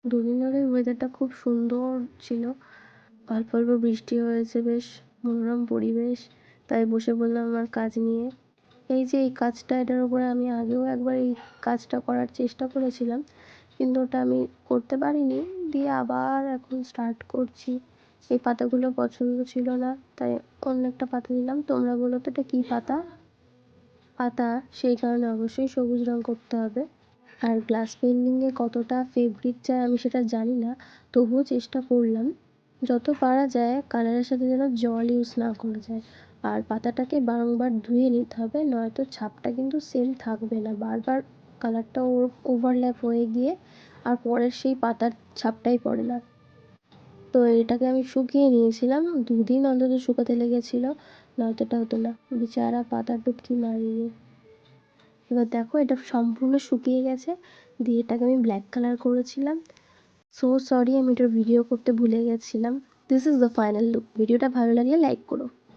দুদিন ধরে ওয়েদারটা খুব সুন্দর ছিল, অল্প অল্প বৃষ্টি হয়েছে, বেশ মনোরম পরিবেশ। তাই বসে পড়লাম আমার কাজ নিয়ে। এই যে এই কাজটা, এটার উপরে আমি আগেও একবার এই কাজটা করার চেষ্টা করেছিলাম, কিন্তু ওটা আমি করতে পারিনি। দিয়ে আবার এখন স্টার্ট করছি। এই পাতাগুলো পছন্দ ছিল না, তাই অন্য একটা পাতা নিলাম। তোমরা বলো তো এটা কী পাতা? পাতা, সেই কারণে অবশ্যই সবুজ রং করতে হবে। আর গ্লাস পেন্টিংয়ে কতটা ফেব্রিক যায় আমি সেটা জানি না, তবুও চেষ্টা করলাম। যত পারা যায় কালারের সাথে যেন জল ইউজ না করা যায়। আর পাতাটাকে বারংবার ধুয়ে নিতে হবে, নয়তো ছাপটা কিন্তু সেম থাকবে না, বারবার কালারটা ওভারল্যাপ হয়ে গিয়ে আর পরের সেই পাতার ছাপটাই পড়ে না। তো এটাকে আমি শুকিয়ে নিয়েছিলাম, 2 দিন অন্তত শুকাতে লেগেছিলো, নয়তো এটা হতো না। বেচারা পাতা টুটকি মারিয়ে। এবার দেখো এটা সম্পূর্ণ শুকিয়ে গেছে। দিয়ে এটাকে আমি ব্ল্যাক কালার করেছিলাম। সো সরি, আমি এটার ভিডিও করতে ভুলে গেছিলাম। This is the final look. ভিডিওটা ভালো লাগলে লাইক করো।